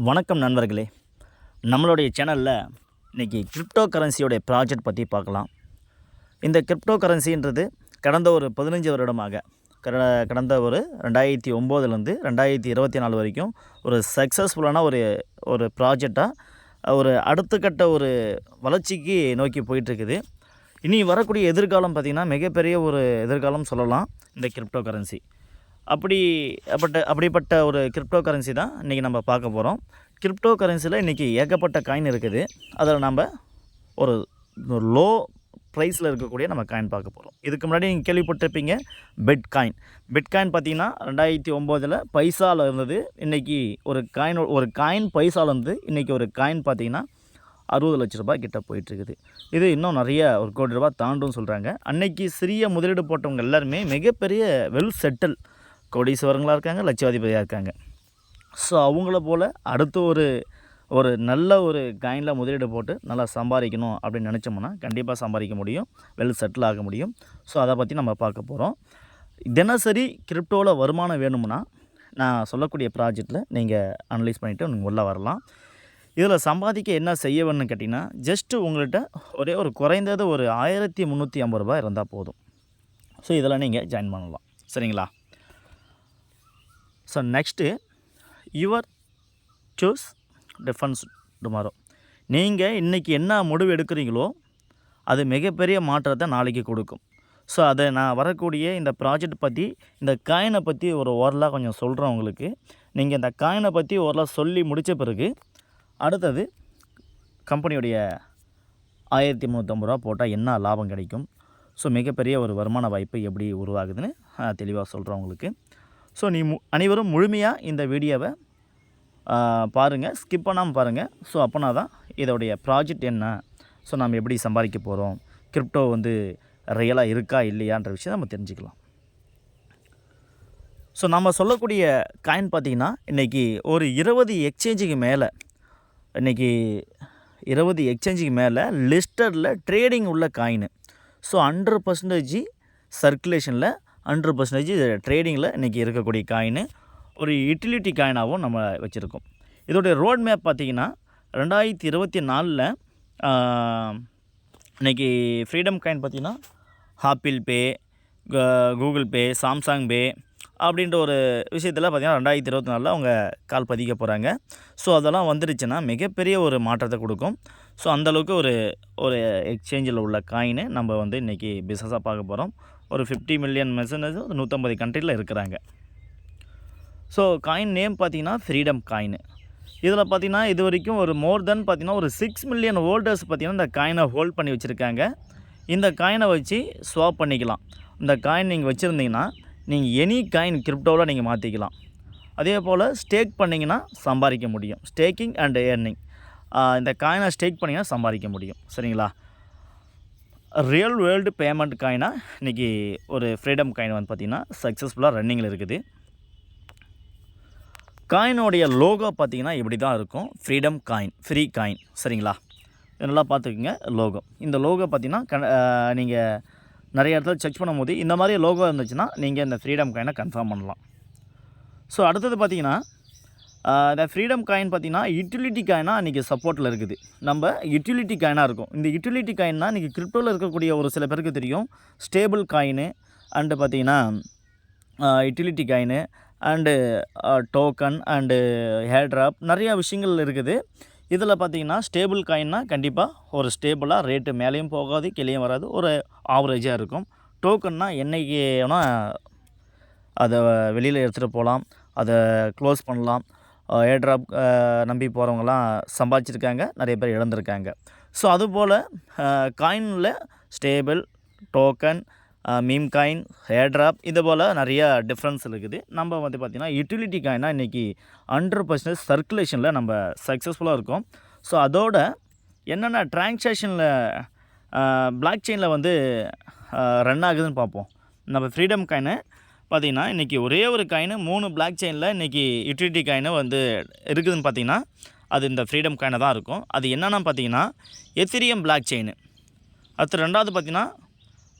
வணக்கம் நண்பர்களே. நம்மளுடைய சேனலில் இன்றைக்கி கிரிப்டோ கரன்சியோடைய ப்ராஜெக்ட் பற்றி பார்க்கலாம். இந்த கிரிப்டோ கரன்சின்றது கடந்த ஒரு 15 வருடமாக கடந்த ஒரு 2009லேருந்து 2024 வரைக்கும் ஒரு சக்ஸஸ்ஃபுல்லான ஒரு ப்ராஜெக்டாக ஒரு அடுத்த கட்ட ஒரு வளர்ச்சிக்கு நோக்கி போயிட்டுருக்குது. இனி வரக்கூடிய எதிர்காலம் பார்த்திங்கன்னா மிகப்பெரிய ஒரு எதிர்காலம் சொல்லலாம் இந்த கிரிப்டோ கரன்சி. அப்படிப்பட்ட ஒரு கிரிப்டோ கரன்சி தான் இன்றைக்கி நம்ம பார்க்க போகிறோம். கிரிப்டோ கரன்சியில் இன்றைக்கி ஏகப்பட்ட காயின் இருக்குது. அதில் நம்ம ஒரு லோ ப்ரைஸில் இருக்கக்கூடிய நம்ம காயின் பார்க்க போகிறோம். இதுக்கு முன்னாடி நீங்கள் கேள்விப்பட்டிருப்பீங்க பிட்காயின் பார்த்திங்கன்னா 2009 பைசாவில் இருந்தது. இன்றைக்கி ஒரு காயின் பைசாவில் இருந்து இன்றைக்கி ஒரு காயின் பார்த்திங்கன்னா 60 லட்ச ரூபாய் கிட்ட போயிட்டுருக்குது. இது இன்னும் நிறைய ஒரு கோடி ரூபாய் தாண்டும் சொல்கிறாங்க. அன்றைக்கி சிறிய முதலீடு போட்டவங்க எல்லாருமே மிகப்பெரிய வெல் செட்டில் கோடீஸ்வரங்களாக இருக்காங்க, லட்சாதிபதியாக இருக்காங்க. ஸோ அவங்கள போல் அடுத்து ஒரு நல்ல ஒரு காயினில் முதலீடு போட்டு நல்லா சம்பாதிக்கணும் அப்படின்னு நினச்சோம்னா கண்டிப்பாக சம்பாதிக்க முடியும், வெல் செட்டில் ஆக முடியும். ஸோ அதை பற்றி நம்ம பார்க்க போகிறோம். தினசரி கிரிப்டோவில் வருமானம் வேணும்னா நான் சொல்லக்கூடிய ப்ராஜெக்டில் நீங்கள் அனலைஸ் பண்ணிவிட்டு நீங்கள் உள்ளே வரலாம். இதில் சம்பாதிக்க என்ன செய்ய வேணும்னு கேட்டிங்கன்னா, ஜஸ்ட்டு உங்கள்கிட்ட ஒரு குறைந்தது ஒரு 1350 ரூபாய் இருந்தால் போதும். ஸோ இதில் நீங்கள் ஜாயின் பண்ணலாம். சரிங்களா? So next your choose defence tomorrow. நீங்கள் இன்றைக்கி என்ன முடிவு எடுக்கிறீங்களோ அது மிகப்பெரிய மாற்றத்தை நாளைக்கு கொடுக்கும். ஸோ அதை நான் வரக்கூடிய இந்த ப்ராஜெக்ட் பற்றி, இந்த காயினை பற்றி ஒரு ஓரலாக கொஞ்சம் சொல்கிறேன் உங்களுக்கு. நீங்கள் இந்த காயினை பற்றி ஓரலாக சொல்லி முடித்த பிறகு அடுத்தது கம்பெனியுடைய 1350 ரூபா போட்டால் என்ன லாபம் கிடைக்கும், ஸோ மிகப்பெரிய ஒரு வருமான வாய்ப்பு எப்படி உருவாகுதுன்னு தெளிவாக சொல்கிறேன் உங்களுக்கு. ஸோ அனைவரும் முழுமையாக இந்த வீடியோவை பாருங்கள், ஸ்கிப் பண்ணாமல் பாருங்கள். ஸோ அப்போனா தான் இதோடைய ப்ராஜெக்ட் என்ன, ஸோ நம்ம எப்படி சம்பாதிக்க போகிறோம், கிரிப்டோ ரியலாக இருக்கா இல்லையான்ற விஷயம் நம்ம தெரிஞ்சுக்கலாம். ஸோ நம்ம சொல்லக்கூடிய காயின் பார்த்திங்கன்னா இன்றைக்கி ஒரு 20 எக்ஸ்சேஞ்சுக்கு மேலே, இன்றைக்கி 20 எக்ஸ்சேஞ்சுக்கு மேலே லிஸ்டரில் ட்ரேடிங் உள்ள காயின். ஸோ 100% சர்க்குலேஷனில் 100% ட்ரேடிங்கில் இன்றைக்கி இருக்கக்கூடிய காயின் ஒரு யூட்டிலிட்டி காயினாகவும் நம்ம வச்சுருக்கோம். இதோடைய ரோட் மேப் பார்த்திங்கன்னா 2024 இன்றைக்கி ஃப்ரீடம் காயின் பார்த்திங்கன்னா Apple Pay, Google Pay, Samsung Pay அப்படின்ற ஒரு விஷயத்தில் பார்த்திங்கன்னா 2024 அவங்க கால் பதிக்க போகிறாங்க. ஸோ அதெல்லாம் வந்துருச்சுன்னா மிகப்பெரிய ஒரு மாற்றத்தை கொடுக்கும். ஸோ அந்தளவுக்கு ஒரு எக்ஸ்சேஞ்சில் உள்ள காயின் நம்ம இன்றைக்கி பிஸ்னஸாக பார்க்க போகிறோம். ஒரு 50 மில்லியன் மெசனேஜ் 150 கண்ட்ரியில் இருக்கிறாங்க. ஸோ காயின் நேம் பார்த்திங்கன்னா ஃப்ரீடம் காயின். இதில் பார்த்திங்கன்னா இது வரைக்கும் ஒரு மோர் தென் பார்த்திங்கன்னா ஒரு 6 மில்லியன் ஹோல்டர்ஸ் பார்த்திங்கன்னா இந்த காயினை ஹோல்ட் பண்ணி வச்சுருக்காங்க. இந்த காயினை வச்சு ஸ்வாப் பண்ணிக்கலாம். இந்த காயின் நீங்கள் வச்சுருந்தீங்கன்னா நீங்கள் எனி காயின் கிரிப்டோவில் நீங்கள் மாற்றிக்கலாம். அதே போல் ஸ்டேக் பண்ணிங்கன்னா சம்பாதிக்க முடியும். ஸ்டேக்கிங் அண்ட் ஏர்னிங், இந்த காயினை ஸ்டேக் பண்ணிங்கன்னா சம்பாதிக்க முடியும். சரிங்களா? ரியல் வேர்ல்டு பேமெண்ட் காயினாக இன்றைக்கி ஒரு ஃப்ரீடம் காயின் பார்த்திங்கன்னா சக்ஸஸ்ஃபுல்லாக ரன்னிங்கில் இருக்குது. காயினோடைய லோகோ பார்த்திங்கன்னா இப்படி தான் இருக்கும். Freedom coin, free coin. சரிங்களா? இதெல்லாம் பார்த்துக்குங்க லோகோ. இந்த லோகோ பார்த்திங்கன்னா நீங்கள் நிறைய இடத்துல செக் பண்ணும்போது இந்த மாதிரி லோகோ இருந்துச்சுன்னா நீங்கள் இந்த ஃப்ரீடம் காயினை கன்ஃபார்ம் பண்ணலாம். ஸோ அடுத்தது பார்த்திங்கன்னா இந்த ஃப்ரீடம் காயின் பார்த்திங்கன்னா யூட்டிலிட்டி காயினாக இன்றைக்கி சப்போர்ட்டில் இருக்குது. நம்ம யூட்டிலிட்டி காயினாக இருக்கும். இந்த யூட்டிலிட்டி காயின்னா இன்றைக்கி கிரிப்டோவில் இருக்கக்கூடிய ஒரு சில பேருக்கு தெரியும் ஸ்டேபிள் காயினு அண்டு பார்த்திங்கன்னா utility coin and token and airdrop நிறையா விஷயங்கள் இருக்குது. இதில் பார்த்திங்கன்னா ஸ்டேபிள் காயின்னா கண்டிப்பாக ஒரு ஸ்டேபிளாக ரேட்டு மேலேயும் போகாது, கீழேயும் வராது, ஒரு ஆவரேஜாக இருக்கும். டோக்கன்னா என்றைக்கு வேணால் அதை வெளியில் எடுத்துகிட்டு போகலாம், அதை க்ளோஸ் பண்ணலாம். ஏர்ட்ராப் நம்பி போகிறவங்களாம் சம்பாதிச்சிருக்காங்க, நிறைய பேர் இழந்திருக்காங்க. ஸோ அதுபோல் காயினில் stable, token, meme coin, airdrop இது போல் நிறையா டிஃப்ரென்ஸ் இருக்குது. நம்ம பார்த்திங்கன்னா யூட்டிலிட்டி காயினாக இன்றைக்கி 100% சர்க்குலேஷனில் நம்ம சக்ஸஸ்ஃபுல்லாக இருக்கோம். ஸோ அதோட என்னென்ன ட்ரான்சாக்ஷனில் பிளாக் செயினில் ரன் ஆகுதுன்னு பார்ப்போம். நம்ம ஃப்ரீடம் காயினை பார்த்திங்கன்னா இன்றைக்கி ஒரே ஒரு காயின் 3 பிளாக் செயினில் இன்றைக்கி யூட்டிலிட்டி காயினை இருக்குதுன்னு பார்த்திங்கன்னா அது இந்த ஃப்ரீடம் காயினை தான் இருக்கும். அது என்னென்னா பார்த்திங்கன்னா எத்திரியம் பிளாக் செயின், அடுத்து ரெண்டாவது பார்த்திங்கன்னா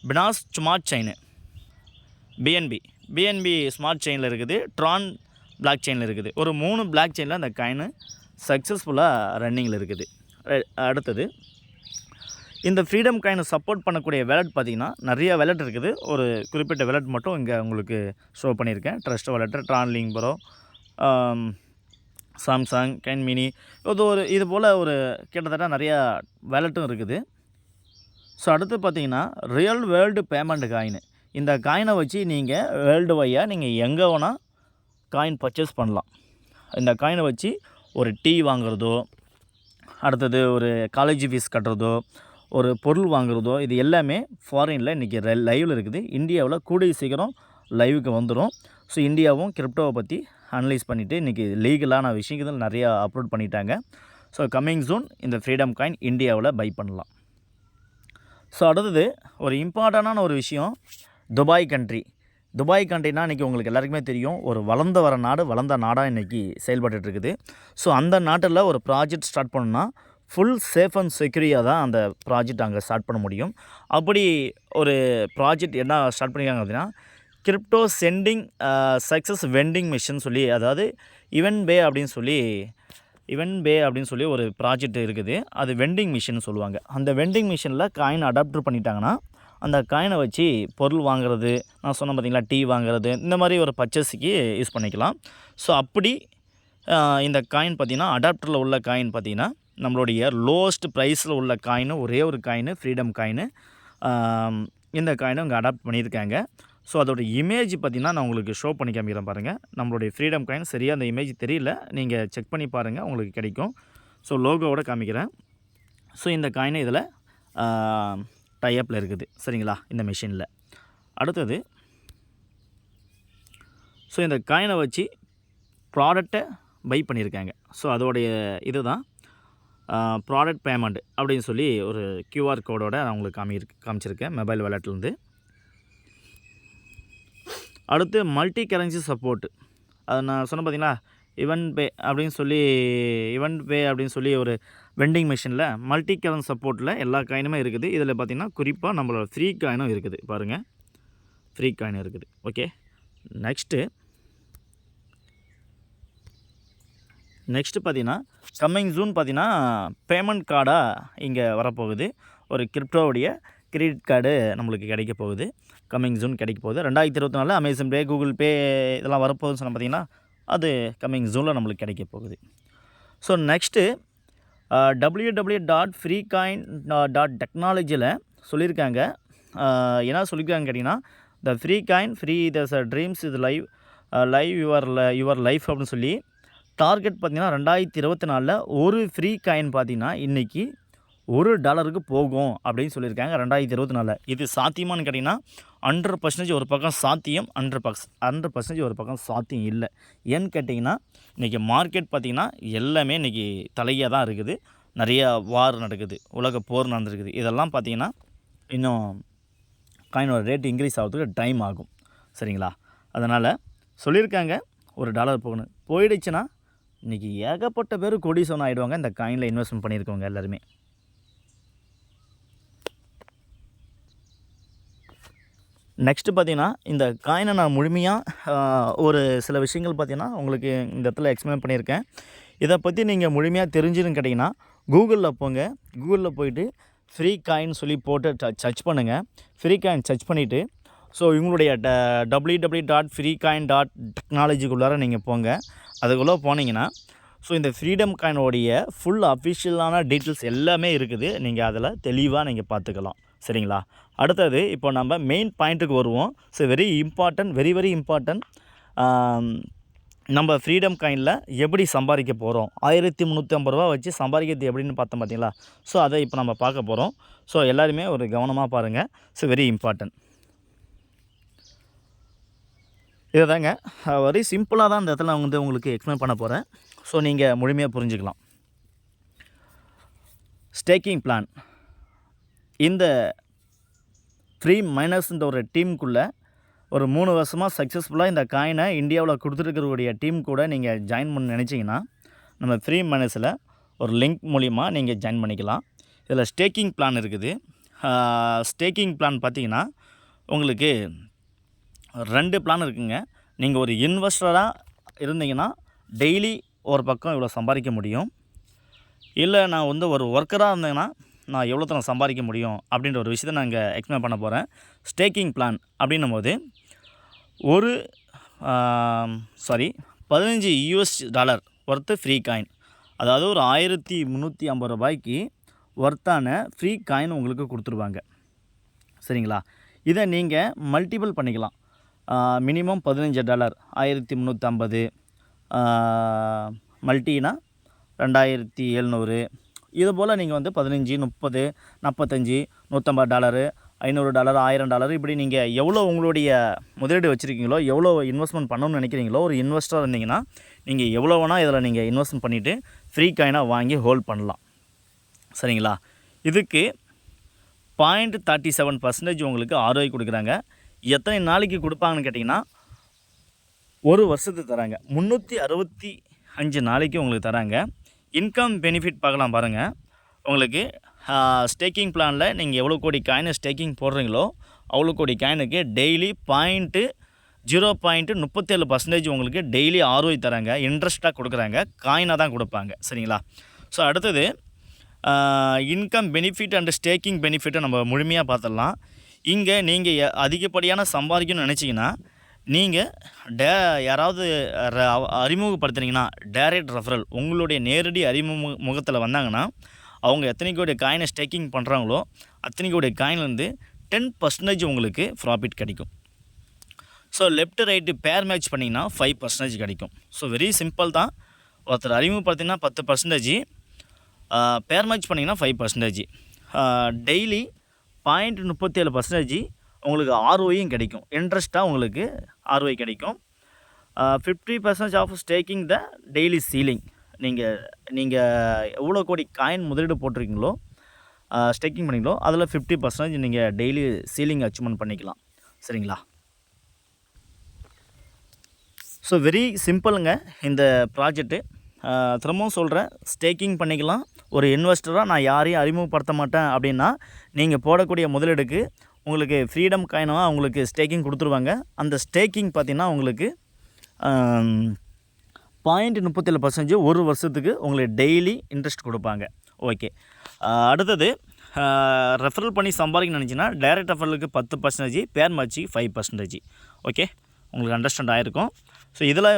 பினாஸ் ஸ்மார்ட் செயின், பிஎன்பி ஸ்மார்ட் செயினில் இருக்குது, ட்ரான் பிளாக் செயினில் இருக்குது. ஒரு 3 பிளாக் செயினில் அந்த காயின் சக்ஸஸ்ஃபுல்லாக ரன்னிங்கில் இருக்குது. அடுத்தது இந்த ஃப்ரீடம் காயினை சப்போர்ட் பண்ணக்கூடிய வேலட் பார்த்திங்கன்னா நிறைய வேலட் இருக்குது. ஒரு குறிப்பிட்ட வேலட் மட்டும் இங்கே உங்களுக்கு ஷோ பண்ணியிருக்கேன். ட்ரஸ்ட் வேலட்டு, ட்ரான்லிங் ப்ரோ, சாம்சங், கைன் மினி, இது போல் ஒரு கிட்டத்தட்ட நிறையா வேலட்டும் இருக்குது. ஸோ அடுத்து பார்த்திங்கன்னா ரியல் வேர்ல்டு பேமெண்ட் காயின். இந்த காயினை வச்சு நீங்கள் வேர்ல்டு வையாக நீங்கள் எங்கே வேணால் காயின் பர்ச்சேஸ் பண்ணலாம். இந்த காயினை வச்சு ஒரு டீ வாங்குறதோ, அடுத்தது ஒரு காலேஜ் ஃபீஸ் கட்டுறதோ, ஒரு பொருள் வாங்குறதோ, இது எல்லாமே ஃபாரினில் இன்றைக்கி லைவில் இருக்குது. இந்தியாவில் கூடிய சீக்கிரம் லைவுக்கு வந்துடும். ஸோ இந்தியாவும் கிரிப்டோவை பற்றி அனலைஸ் பண்ணிவிட்டு இன்றைக்கி லீகலான விஷயங்கள் நிறையா அப்லோட் பண்ணிட்டாங்க. ஸோ கம்மிங் சூன் இந்த ஃப்ரீடம் காயின் இந்தியாவில் பை பண்ணலாம். ஸோ அடுத்தது ஒரு இம்பார்ட்டண்டான ஒரு விஷயம், துபாய் கண்ட்ரினா இன்றைக்கி உங்களுக்கு எல்லாருக்குமே தெரியும், ஒரு வளர்ந்து வர நாடு, வளர்ந்த நாடாக இன்றைக்கி செயல்பட்டுருக்குது. ஸோ அந்த நாட்டில் ஒரு ப்ராஜெக்ட் ஸ்டார்ட் பண்ணணுன்னா ஃபுல் சேஃப் அண்ட் செக்யூரியாக தான் அந்த ப்ராஜெக்ட் அங்கே ஸ்டார்ட் பண்ண முடியும். அப்படி ஒரு ப்ராஜெக்ட் என்ன ஸ்டார்ட் பண்ணியிருக்காங்க அப்படின்னா, crypto sending success vending machine சொல்லி, அதாவது இவென்ட் பே அப்படின்னு சொல்லி ஒரு ப்ராஜெக்ட் இருக்குது. அது வெண்டிங் மிஷின் சொல்லுவாங்க. அந்த வெண்டிங் மிஷினில் காயின் அடாப்டர் பண்ணிட்டாங்கன்னா அந்த காயினை வச்சு பொருள் வாங்குறது, நான் சொன்ன பார்த்திங்களா, டீ வாங்குறது, இந்த மாதிரி ஒரு பர்ச்சேஸுக்கு யூஸ் பண்ணிக்கலாம். ஸோ அப்படி இந்த காயின் பார்த்திங்கன்னா, அடாப்டரில் உள்ள காயின் பார்த்திங்கன்னா நம்மளுடைய லோவஸ்ட் ப்ரைஸில் உள்ள காயின், ஒரே ஒரு காயின் ஃப்ரீடம் காயின். இந்த காயினை இங்கே அடாப்ட் பண்ணியிருக்காங்க. ஸோ அதோட இமேஜ் பார்த்திங்கன்னா நான் உங்களுக்கு ஷோ பண்ணி காமிக்கிறேன் பாருங்கள். நம்மளுடைய ஃப்ரீடம் காயின் சரியாக அந்த இமேஜ் தெரியல, நீங்கள் செக் பண்ணி பாருங்கள், உங்களுக்கு கிடைக்கும். ஸோ லோகோவோட காமிக்கிறேன். ஸோ இந்த காயினை இதில் டைப்பில் இருக்குது, சரிங்களா, இந்த மிஷினில். அடுத்தது ஸோ இந்த காயினை வச்சு ப்ராடக்டை பை பண்ணியிருக்காங்க. ஸோ அதோடைய இது தான் ப்ராடக்ட் பேமெண்ட் அப்படின்னு சொல்லி ஒரு QR கோடோட நான் உங்களுக்கு காமிச்சிருக்கேன் மொபைல் வாலெட்லேருந்து. அடுத்து மல்டி கரன்சி சப்போர்ட்டு, அது நான் சொன்ன பார்த்திங்களா, இவென்ட் பே அப்படின்னு சொல்லி ஒரு வெண்டிங் மிஷினில் மல்டி கரன்சி சப்போர்ட்டில் எல்லா காயினுமே இருக்குது. இதில் பார்த்திங்கன்னா குறிப்பாக நம்மளோட ஃப்ரீ காயினும் இருக்குது பாருங்கள், ஃப்ரீ காயின் இருக்குது. ஓகே, நெக்ஸ்ட்டு பார்த்திங்கன்னா கம்மிங் ஜூன் பார்த்திங்கன்னா பேமெண்ட் கார்டாக இங்கே வரப்போகுது. ஒரு கிரிப்டோவுடைய கிரெடிட் கார்டு நம்மளுக்கு கிடைக்க போகுது. கம்மிங் ஜூன் கிடைக்க போகுது. 2024 அமேசான் பே, கூகுள் பே இதெல்லாம் வரப்போகுதுன்னு சொன்னால் பார்த்திங்கன்னா அது கம்மிங் ஜூனில் நம்மளுக்கு கிடைக்க போகுது. ஸோ நெக்ஸ்ட்டு www.freecoin.technologyயில் சொல்லியிருக்காங்க. என்ன சொல்லியிருக்காங்க கேட்டிங்கன்னா, the free coin free thus dreams இது லைவ் யுவர் லைஃப் அப்படின்னு சொல்லி டார்கெட் பார்த்திங்கன்னா 2024 ஒரு ஃப்ரீ காயின் பார்த்திங்கன்னா இன்றைக்கி $1 போகும் அப்படின்னு சொல்லியிருக்காங்க 2024. இது சாத்தியமானு கேட்டிங்கன்னா 100% ஒரு பக்கம் சாத்தியம், 100% ஒரு பக்கம் சாத்தியம் இல்லை. ஏன்னு கேட்டிங்கன்னா இன்றைக்கி மார்க்கெட் பார்த்திங்கன்னா எல்லாமே இன்றைக்கி தலையாக தான் இருக்குது. நிறையா வார் நடக்குது, உலக போர் நடந்துருக்குது. இதெல்லாம் பார்த்திங்கன்னா இன்னும் காயினோட ரேட் இன்க்ரீஸ் ஆகிறதுக்கு டைம் ஆகும், சரிங்களா. அதனால் சொல்லியிருக்காங்க $1 போகணும். போயிடுச்சுன்னா இன்றைக்கி ஏகப்பட்ட பேர் கோடீஸ்வரன் ஆகிடுவாங்க இந்த காயினில் இன்வெஸ்ட்மெண்ட் பண்ணியிருக்கவங்க எல்லாருமே. நெக்ஸ்ட்டு பார்த்திங்கன்னா இந்த காயினை நான் முழுமையாக ஒரு சில விஷயங்கள் பார்த்திங்கன்னா உங்களுக்கு இந்த இடத்துல எக்ஸ்பிளைன் பண்ணியிருக்கேன். இதை பற்றி நீங்கள் முழுமையாக தெரிஞ்சுன்னு கேட்டிங்கன்னா கூகுளில் போங்க. கூகுளில் போயிட்டு ஃப்ரீ காயின் சொல்லி போட்டு சர்ச் பண்ணுங்கள். ஃப்ரீ காயின் சர்ச் பண்ணிவிட்டு ஸோ இவங்களுடைய www.freecoin.technologyக்குள்ளார நீங்கள் போங்க. அதுக்குள்ளே போனீங்கன்னா ஸோ இந்த ஃப்ரீடம் காயினோடைய ஃபுல் அஃபிஷியலான டீட்டெயில்ஸ் எல்லாமே இருக்குது. நீங்கள் அதில் தெளிவாக நீங்கள் பார்த்துக்கலாம், சரிங்களா. அடுத்தது இப்போ நம்ம மெயின் பாயிண்ட்டுக்கு வருவோம். ஸோ வெரி இம்பார்ட்டன்ட் நம்ம ஃப்ரீடம் காயினில் எப்படி சம்பாதிக்க போகிறோம், 1350 ரூபா வச்சு சம்பாதிக்கிறது எப்படின்னு பார்த்தோம் பார்த்தீங்களா. ஸோ அதை இப்போ நம்ம பார்க்க போகிறோம். ஸோ எல்லாருமே ஒரு கவனமாக பாருங்கள். ஸோ வெரி இம்பார்ட்டன்ட் இதை தாங்க வெரி சிம்பிளாக தான் இந்த இடத்துல நான் வந்து உங்களுக்கு எக்ஸ்பிளைன் பண்ண போகிறேன். ஸோ நீங்கள் முழுமையாக புரிஞ்சுக்கலாம். ஸ்டேக்கிங் பிளான், இந்த ஃப்ரீ மைனர்ஸ்ன்ற ஒரு டீமுக்குள்ளே ஒரு 3 வருஷமாக சக்ஸஸ்ஃபுல்லாக இந்த காயினை இந்தியாவில் கொடுத்துருக்கிறவுடைய டீம் கூட நீங்கள் ஜாயின் பண்ண நினச்சிங்கன்னா நம்ம ஃப்ரீ மைனர்ஸில் ஒரு லிங்க் மூலிமா நீங்கள் ஜாயின் பண்ணிக்கலாம். இதில் ஸ்டேக்கிங் பிளான் இருக்குது. ஸ்டேக்கிங் பிளான் பார்த்திங்கன்னா உங்களுக்கு 2 பிளான் இருக்குங்க. நீங்கள் ஒரு இன்வெஸ்டராக இருந்தீங்கன்னா டெய்லி ஒரு பக்கம் இவ்வளோ சம்பாதிக்க முடியும், இல்லை நான் வந்து ஒரு ஒர்க்கராக இருந்தேன்னா நான் எவ்வளோ நான் சம்பாதிக்க முடியும் அப்படின்ற ஒரு விஷயத்தை நான் இங்கே எக்ஸ்பிளைன் பண்ண போகிறேன். ஸ்டேக்கிங் பிளான் அப்படின்னும் போது ஒரு 15 US$ ஒர்த்து ஃப்ரீ காயின், அதாவது ஒரு 1350 ரூபாய்க்கு ஒர்த்தான ஃப்ரீ காயின் உங்களுக்கு கொடுத்துருவாங்க. சரிங்களா? இதை நீங்கள் மல்டிபிள் பண்ணிக்கலாம். மினிமம் $15 1350, மல்டினா 2700, இது போல் நீங்கள் வந்து 15, 30, 45, $150, $500, $1000 இப்படி நீங்கள் எவ்வளோ உங்களுடைய முதலீடு வச்சுருக்கீங்களோ, எவ்வளோ இன்வெஸ்ட்மெண்ட் பண்ணணும்னு நினைக்கிறீங்களோ, ஒரு இன்வெஸ்டராக இருந்தீங்கன்னா நீங்கள் எவ்வளோ வேணால் இதில் நீங்கள் இன்வெஸ்ட்மெண்ட் பண்ணிவிட்டு ஃப்ரீ காயினாக வாங்கி ஹோல்ட் பண்ணலாம். சரிங்களா? இதுக்கு 0.37% உங்களுக்கு ROI கொடுக்குறாங்க. எத்தனை நாளைக்கு கொடுப்பாங்கன்னு கேட்டிங்கன்னா, ஒரு வருஷத்துக்கு தராங்க. 365 நாளைக்கு உங்களுக்கு தராங்க. இன்கம் பெனிஃபிட் பார்க்கலாம் பாருங்கள். உங்களுக்கு ஸ்டேக்கிங் பிளானில் நீங்கள் எவ்வளோ கோடி காயினை ஸ்டேக்கிங் போடுறீங்களோ அவ்வளோ கோடி காயினுக்கு டெய்லி 0.37% உங்களுக்கு டெய்லி ROI தராங்க. இன்ட்ரெஸ்ட்டாக கொடுக்குறாங்க, காயினாக தான் கொடுப்பாங்க. சரிங்களா? ஸோ அடுத்தது இன்கம் பெனிஃபிட் அண்ட் ஸ்டேக்கிங் பெனிஃபிட்டை நம்ம முழுமையாக பார்த்துடலாம். இங்கே நீங்கள் அதிகப்படியான சம்பாதிக்கணும்னு நினச்சிங்கன்னா நீங்கள் யாராவது அறிமுகப்படுத்துனீங்கன்னா டைரக்ட் ரெஃபரல், உங்களுடைய நேரடி அறிமுகத்தில் வந்தாங்கன்னா அவங்க எத்தனை கோடி காயினை ஸ்டேக்கிங் பண்ணுறாங்களோ அத்தனை கோடி காயின்லேருந்து 10% உங்களுக்கு ப்ராஃபிட் கிடைக்கும். ஸோ லெஃப்ட் ரைட்டு பேர் மேட்ச் பண்ணிங்கன்னா 5% கிடைக்கும். ஸோ வெரி சிம்பிள் தான். ஒருத்தர் அறிமுகப்படுத்திங்கன்னா 10%, பேர் மேட்ச் பண்ணிங்கன்னா 5%, டெய்லி 0.37% உங்களுக்கு ROIயும் கிடைக்கும். இன்ட்ரெஸ்ட்டாக உங்களுக்கு ROI கிடைக்கும். 50% off staking the daily ceiling. நீங்கள் எவ்வளோ கோடி காயின் முதலீடு போட்டிருக்கீங்களோ, ஸ்டேக்கிங் பண்ணிங்களோ அதில் 50% நீங்கள் டெய்லி சீலிங் அச்சீவ்மெண்ட் பண்ணிக்கலாம். சரிங்களா? ஸோ வெரி சிம்பிளுங்க இந்த ப்ராஜெக்ட்டு. திரும்பவும் சொல்கிறேன், ஸ்டேக்கிங் பண்ணிக்கலாம். ஒரு இன்வெஸ்டராக நான் யாரையும் அறிமுகப்படுத்த மாட்டேன் அப்படின்னா நீங்கள் போடக்கூடிய முதலீடுக்கு உங்களுக்கு ஃப்ரீடம் காயினாக உங்களுக்கு ஸ்டேக்கிங் கொடுத்துருவாங்க. அந்த ஸ்டேக்கிங் பார்த்திங்கன்னா உங்களுக்கு 0.37% ஒரு வருஷத்துக்கு உங்களுக்கு டெய்லி இன்ட்ரெஸ்ட் கொடுப்பாங்க. ஓகே, அடுத்தது ரெஃபரல் பண்ணி சம்பாதிக்கணும்னு நினச்சிங்கன்னா டைரக்ட் ரெஃபரலுக்கு 10%, பேர் மேட்சி 5%. ஓகே, உங்களுக்கு அண்டர்ஸ்டாண்ட் ஆகிருக்கும். ஸோ இதில்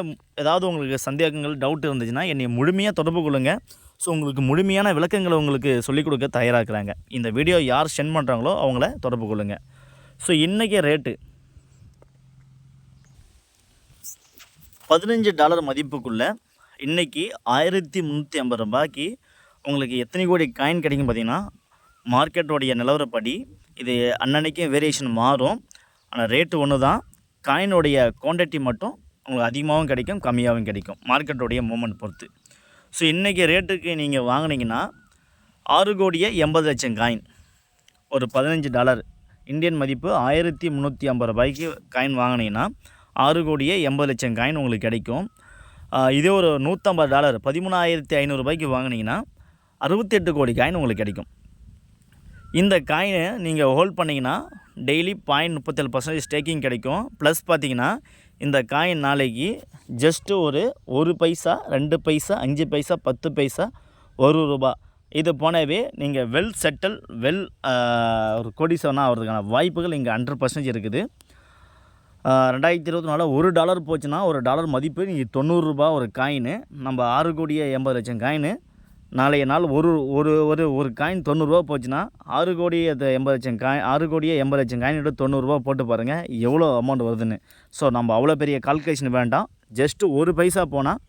ஏதாவது உங்களுக்கு சந்தேகங்கள், டவுட் இருந்துச்சுன்னா என்னை முழுமையாக தொடர்பு கொள்ளுங்கள். ஸோ உங்களுக்கு முழுமையான விளக்கங்களை உங்களுக்கு சொல்லிக் கொடுக்க தயாராகிறாங்க. இந்த வீடியோ யார் சென்ட் பண்ணுறாங்களோ அவங்கள தொடர்பு கொள்ளுங்கள். ஸோ இன்றைக்கி ரேட்டு $15 மதிப்புக்குள்ளே இன்றைக்கி 1350 ரூபாய்க்கு உங்களுக்கு எத்தனை கோடி காயின் கிடைக்கும் பார்த்திங்கன்னா, மார்க்கெட்டோடைய நிலவரப்படி இது அன்னன்னைக்கே வேரியேஷன் மாறும். ஆனால் ரேட்டு ஒன்று தான். காயினுடைய குவான்டிட்டி மட்டும் உங்களுக்கு அதிகமாகவும் கிடைக்கும், கம்மியாகவும் கிடைக்கும், மார்க்கெட்டோடைய மூமெண்ட் பொறுத்து. ஸோ இன்றைக்கி ரேட்டுக்கு நீங்கள் வாங்கினீங்கன்னா 6,80,00,000 காயின், ஒரு $15 இந்தியன் மதிப்பு 1350 ரூபாய்க்கு காயின் வாங்கினீங்கன்னா 6,80,00,000 காயின் உங்களுக்கு கிடைக்கும். இதே ஒரு $150 13,500 ரூபாய்க்கு வாங்கினீங்கன்னா 68 கோடி காயின் உங்களுக்கு கிடைக்கும். இந்த காயினை நீங்கள் ஹோல்ட் பண்ணிங்கன்னா டெய்லி 0.37% ஸ்டேக்கிங் கிடைக்கும். ப்ளஸ் பார்த்திங்கன்னா இந்த காயின் நாளைக்கு ஜஸ்ட்டு ஒரு பைசா, 2 பைசா, 5 பைசா, 10 பைசா, ₹1 இது போனவே நீங்கள் வெல் செட்டில், ஒரு கோடீஸ்வரனாக ஆகிறதுக்கான வாய்ப்புகள் இங்கே 100% இருக்குது. 2024 $1 போச்சுன்னா $1 மதிப்பு நீங்கள் ₹90 ஒரு காயின்னு. நம்ம 6,80,00,000 காயின்னு நாளைய நாள் ஒரு காயின் ₹90 போச்சுன்னா 6,80,00,000 காயின், 6,80,00,000 காயினிட்டு ₹90 போட்டு பாருங்கள் எவ்வளோ அமௌண்ட் வருதுன்னு. ஸோ நம்ம அவ்வளோ பெரிய கால்குலேஷன் வேண்டாம். ஜஸ்ட்டு ஒரு பைசா போனால்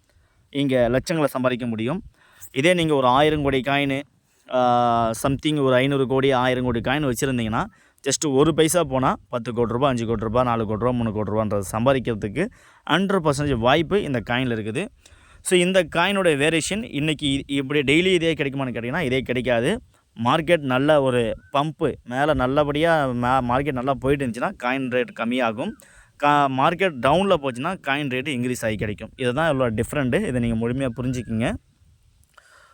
இங்கே லட்சங்களை சம்பாதிக்க முடியும். இதே நீங்கள் ஒரு 1000 கோடி காயின், சம்திங் ஒரு 500 கோடி 1000 கோடி காயின் வச்சுருந்தீங்கன்னா ஜஸ்ட்டு ஒரு பைசா போனால் 10 கோடி ரூபா, 5 கோடி ரூபா, 4 கோடி ரூபா, 3 கோடி ரூபான்றது சம்பாதிக்கிறதுக்கு 100% வாய்ப்பு இந்த காயினில் இருக்குது. ஸோ இந்த காயினுடைய வேரியேஷன் இன்றைக்கி இப்படி டெய்லி இதே கிடைக்குமான்னு கேட்டிங்கன்னா இதே கிடைக்காது. மார்க்கெட் நல்ல ஒரு பம்ப்பு மேலே நல்லபடியாக மார்க்கெட் நல்லா போயிட்டு இருந்துச்சுன்னா காயின் ரேட் கம்மியாகும். மார்க்கெட் டவுனில் போச்சுன்னா காயின் ரேட்டு இன்க்ரீஸ் ஆகி கிடைக்கும். இதுதான் இவ்வளோ டிஃப்ரெண்ட்டு. இதை நீங்கள் முழுமையாக புரிஞ்சுக்கிங்க.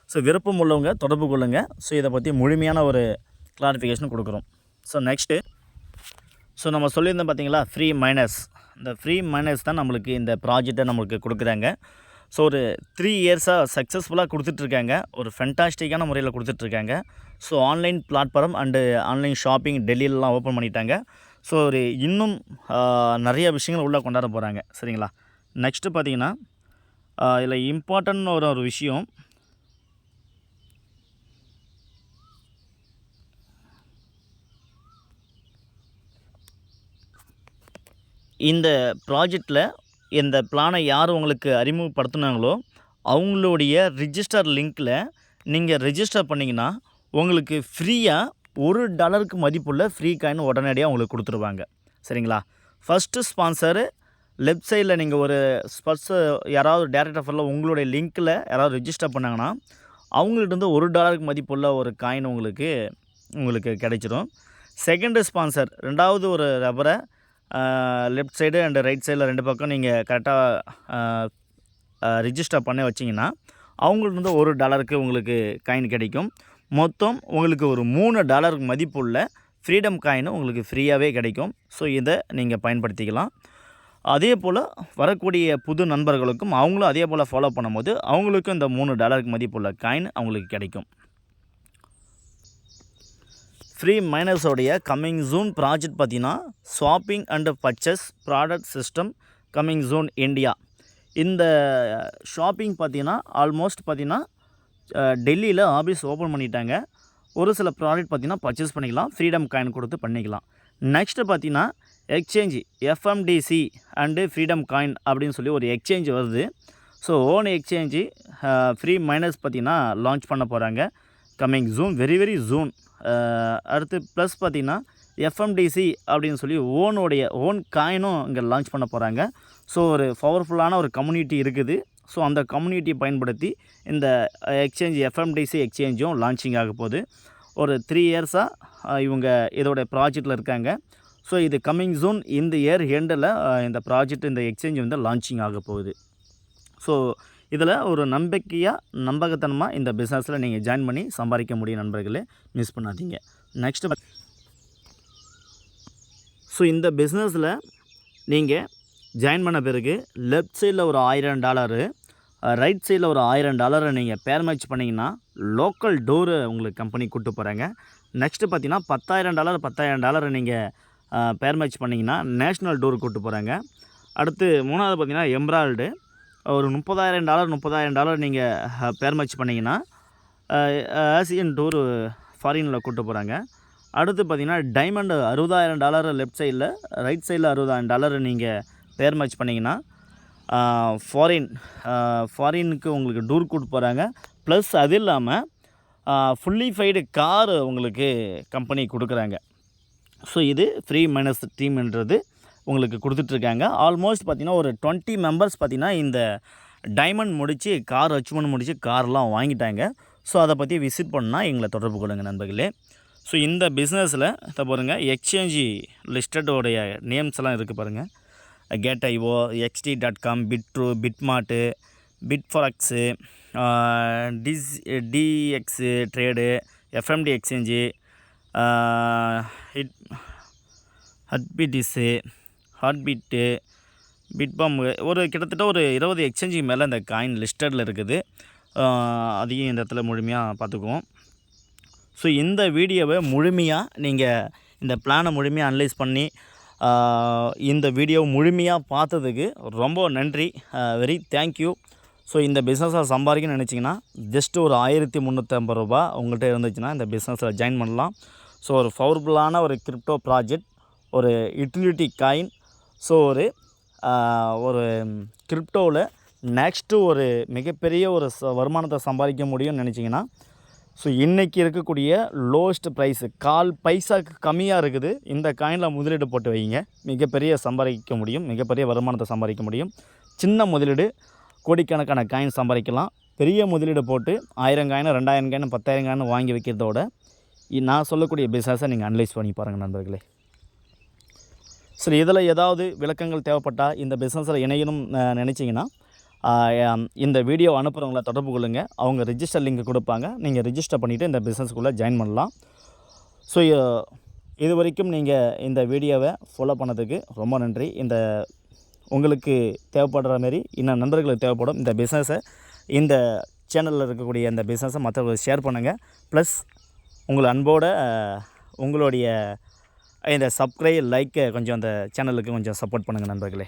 ஸோ விருப்பம் உள்ளவங்க தொடர்பு கொள்ளுங்கள். ஸோ இதை பற்றி முழுமையான ஒரு கிளாரிஃபிகேஷன் கொடுக்குறோம். ஸோ நெக்ஸ்ட்டு, ஸோ நம்ம சொல்லியிருந்தோம் பார்த்தீங்களா, ஃப்ரீ மைனர்ஸ். இந்த ஃப்ரீ மைனர்ஸ் தான் நம்மளுக்கு இந்த ப்ராஜெக்டை நம்மளுக்கு கொடுக்குறாங்க. ஸோ ஒரு 3 இயர்ஸாக சக்ஸஸ்ஃபுல்லாக கொடுத்துட்ருக்காங்க, ஒரு ஃபென்டாஸ்டிக்கான முறையில் கொடுத்துட்ருக்காங்க. So online platform and online shopping டெல்லியிலலாம் ஓப்பன் பண்ணிட்டாங்க. ஸோ ஒரு இன்னும் நிறைய விஷயங்கள் உள்ளே கொண்டாட போகிறாங்க. சரிங்களா? நெக்ஸ்ட்டு பார்த்தீங்கன்னா இதில் இம்பார்ட்டன்ட் ஒரு விஷயம், இந்த ப்ராஜெக்டில் இந்த பிளானை யார் உங்களுக்கு அறிமுகப்படுத்துனாங்களோ அவங்களுடைய ரிஜிஸ்டர் லிங்க்கில் நீங்கள் ரிஜிஸ்டர் பண்ணிங்கன்னா உங்களுக்கு ஃப்ரீயாக $1 மதிப்புள்ள ஃப்ரீ காயின் உடனடியாக உங்களுக்கு கொடுத்துருவாங்க. சரிங்களா? ஃபஸ்ட்டு ஸ்பான்சரு லெஃப்ட் சைடில் நீங்கள் ஒரு யாராவது டேரக்ட் ஆஃபரில் உங்களுடைய லிங்க்கில் யாராவது ரிஜிஸ்டர் பண்ணாங்கன்னா அவங்கள்ட்ட $1 மதிப்புள்ள ஒரு காயின் உங்களுக்கு கிடைச்சிடும். செகண்டு ஸ்பான்சர், ரெண்டாவது ஒரு ரப்பரை லெஃப்ட் சைடு அண்டு ரைட் சைடில் 2 பக்கம் நீங்கள் கரெக்டாக ரிஜிஸ்டர் பண்ணி வச்சிங்கன்னா அவங்கள்ட்ட $1 உங்களுக்கு காயின் கிடைக்கும். மொத்தம் உங்களுக்கு ஒரு $3 மதிப்புள்ள ஃப்ரீடம் காயின் உங்களுக்கு ஃப்ரீயாகவே கிடைக்கும். ஸோ இதை நீங்கள் பயன்படுத்திக்கலாம். அதே போல் வரக்கூடிய புது நண்பர்களுக்கும் அவங்களும் அதே போல் ஃபாலோ பண்ணும்போது அவங்களுக்கும் இந்த $3 மதிப்புள்ள காயின் அவங்களுக்கு கிடைக்கும். ஃப்ரீ மைனர்ஸோடைய கம்மிங் ஜூன் ப்ராஜெக்ட் பார்த்தீங்கன்னா shopping and purchase product system coming June India. இந்த ஷாப்பிங் பார்த்தீங்கன்னா ஆல்மோஸ்ட் பார்த்தீங்கன்னா டெல்லியில் ஆஃபீஸ் ஓப்பன் பண்ணிட்டாங்க. ஒரு சில ப்ராடக்ட் பார்த்தீங்கன்னா பர்ச்சேஸ் பண்ணிக்கலாம், ஃப்ரீடம் காயின் கொடுத்து பண்ணிக்கலாம். நெக்ஸ்ட்டு பார்த்தீங்கன்னா எக்ஸ்சேஞ்சு எஃப்எம்டிசி அண்டு ஃப்ரீடம் காயின் அப்படின்னு சொல்லி ஒரு எக்ஸ்சேஞ்ச் வருது. So own exchange free miners பார்த்தீங்கன்னா லான்ச் பண்ண போகிறாங்க கம்மிங் ஜூன், வெரி ஜூன். அடுத்து ப்ளஸ் பார்த்திங்கன்னா எஃப்எம்டிசி அப்படின்னு சொல்லி ஓன் காயினும் இங்கே லான்ச் பண்ண போகிறாங்க. ஸோ ஒரு பவர்ஃபுல்லான ஒரு கம்யூனிட்டி இருக்குது. ஸோ அந்த கம்யூனிட்டியை பயன்படுத்தி இந்த எக்ஸ்சேஞ்ச் எஃப்எம்டிசி எக்ஸ்சேஞ்சும் லான்ச்சிங் ஆக போகுது. ஒரு 3 இயர்ஸாக இவங்க இதோட ப்ராஜெக்டில் இருக்காங்க. ஸோ இது கம்மிங் ஜூன் இந்த இயர் எண்டில் இந்த ப்ராஜெக்ட் இந்த எக்ஸ்சேஞ்ச் வந்து லான்ச்சிங் ஆக போகுது. ஸோ இதில் ஒரு நம்பகத்தனமாக இந்த பிஸ்னஸில் நீங்கள் ஜாயின் பண்ணி சம்பாதிக்க முடியும் நண்பர்களே, மிஸ் பண்ணாதீங்க. நெக்ஸ்ட்டு ஸோ இந்த பிஸ்னஸில் நீங்கள் ஜாயின் பண்ண பிறகு லெஃப்ட் சைடில் ஒரு $1000, ரைட் சைடில் ஒரு $1000 நீங்கள் பேர் மேட்ச் பண்ணிங்கன்னா லோக்கல் டோரு உங்களுக்கு கம்பெனி கூப்பிட்டு போகிறாங்க. நெக்ஸ்ட்டு பார்த்தீங்கன்னா $10,000 நீங்கள் பேர் மேட்ச் பண்ணிங்கன்னா நேஷ்னல் டோர் கூப்பிட்டு போகிறாங்க. அடுத்து மூணாவது பார்த்தீங்கன்னா எம்ப்ராய்டு ஒரு $30,000 நீங்கள் பேர் மேட்ச் பண்ணிங்கன்னா ஆசியன் டூர் ஃபாரினில் கூப்பிட்டு போகிறாங்க. அடுத்து பார்த்திங்கன்னா டைமண்டு $60,000 லெஃப்ட் சைடில், ரைட் சைடில் $60,000 நீங்கள் பேர் மேட்ச் பண்ணிங்கன்னா ஃபாரினுக்கு உங்களுக்கு டூர் கூப்பிட்டு போகிறாங்க. ப்ளஸ் அது இல்லாமல் ஃபுல்லி ஃபைடு கார் உங்களுக்கு கம்பெனி கொடுக்குறாங்க. ஸோ இது ஃப்ரீ மைனஸ் டீம்ன்றது உங்களுக்கு கொடுத்துட்ருக்காங்க. ஆல்மோஸ்ட் பார்த்திங்கன்னா ஒரு 20 மெம்பர்ஸ் பார்த்திங்கன்னா இந்த டைமண்ட் முடித்து கார் அச்சீவ்மெண்ட் முடித்து கார்லாம் வாங்கிட்டாங்க. ஸோ அதை பற்றி விசிட் பண்ணால் எங்களை தொடர்பு கொள்ளுங்க நண்பர்களே. ஸோ இந்த பிஸ்னஸில் இதை பாருங்கள், எக்ஸ்சேஞ்சு லிஸ்டடோடைய நேம்ஸ் எல்லாம் இருக்குது பாருங்கள். கேட்.io, xt.com, Bitrue, BitMart, Bitforex, DEX trade, FMD exchange, Hotbit, heartbeat, Bitbam, ஒரு கிட்டத்தட்ட ஒரு 20 எக்ஸ்சேஞ்சுக்கு மேலே இந்த காயின் லிஸ்டடில் இருக்குது. அதையும் இந்த இடத்துல முழுமையாக பார்த்துக்குவோம். ஸோ இந்த வீடியோவை முழுமையாக நீங்கள் இந்த பிளானை முழுமையாக அனலைஸ் பண்ணி இந்த வீடியோவை முழுமையாக பார்த்ததுக்கு ரொம்ப நன்றி, வெரி தேங்க்யூ. ஸோ இந்த பிஸ்னஸை சம்பாதிக்கணும்னு நினச்சிங்கன்னா ஜஸ்ட்டு ஒரு $1,350 உங்கள்கிட்ட இருந்துச்சுன்னா இந்த பிஸ்னஸில் ஜாயின் பண்ணலாம். ஸோ ஒரு பவர்ஃபுல்லான ஒரு கிரிப்டோ ப்ராஜெக்ட், ஒரு யூட்டிலிட்டி காயின். ஸோ ஒரு கிரிப்டோவில் நெக்ஸ்ட்டு ஒரு மிகப்பெரிய ஒரு வருமானத்தை சம்பாதிக்க முடியும்னு நினச்சிங்கன்னா ஸோ இன்றைக்கி இருக்கக்கூடிய லோவஸ்ட் ப்ரைஸு $0.25 பைசாவுக்கு கம்மியாக இருக்குது. இந்த காயினில் முதலீடு போட்டு வைங்க, மிகப்பெரிய சம்பாதிக்க முடியும், மிகப்பெரிய வருமானத்தை சம்பாதிக்க முடியும். சின்ன முதலீடு கோடிக்கணக்கான காயின் சம்பாதிக்கலாம். பெரிய முதலீடு போட்டு 1000 காயின், 2000 காயின், 10,000 காயின் வாங்கி வைக்கிறதோட நான் சொல்லக்கூடிய பிஸ்னஸை நீங்கள் அனலைஸ் பண்ணி பாருங்கள் நண்பர்களே. சரி, இதில் ஏதாவது விளக்கங்கள் தேவைப்பட்டால் இந்த பிஸ்னஸில் இணையணும் நினச்சிங்கன்னா இந்த வீடியோ அனுப்புகிறவங்கள தொடர்பு கொள்ளுங்கள். அவங்க ரிஜிஸ்டர் லிங்க் கொடுப்பாங்க, நீங்கள் ரிஜிஸ்டர் பண்ணிவிட்டு இந்த பிஸ்னஸ்க்குள்ளே ஜாயின் பண்ணலாம். ஸோ இது வரைக்கும் நீங்கள் இந்த வீடியோவை ஃபாலோ பண்ணதுக்கு ரொம்ப நன்றி. இந்த உங்களுக்கு தேவைப்படுற மாரி இன்னும் நண்பர்களுக்கு தேவைப்படும் இந்த பிஸ்னஸை, இந்த சேனலில் இருக்கக்கூடிய இந்த பிஸ்னஸை மற்றவங்களுக்கு ஷேர் பண்ணுங்கள். ப்ளஸ் உங்கள் அன்போட உங்களுடைய இந்த சப்ஸ்கிரைப், லைக்கை கொஞ்சம் அந்த சேனலுக்கு கொஞ்சம் சப்போர்ட் பண்ணுங்கள் நண்பர்களே.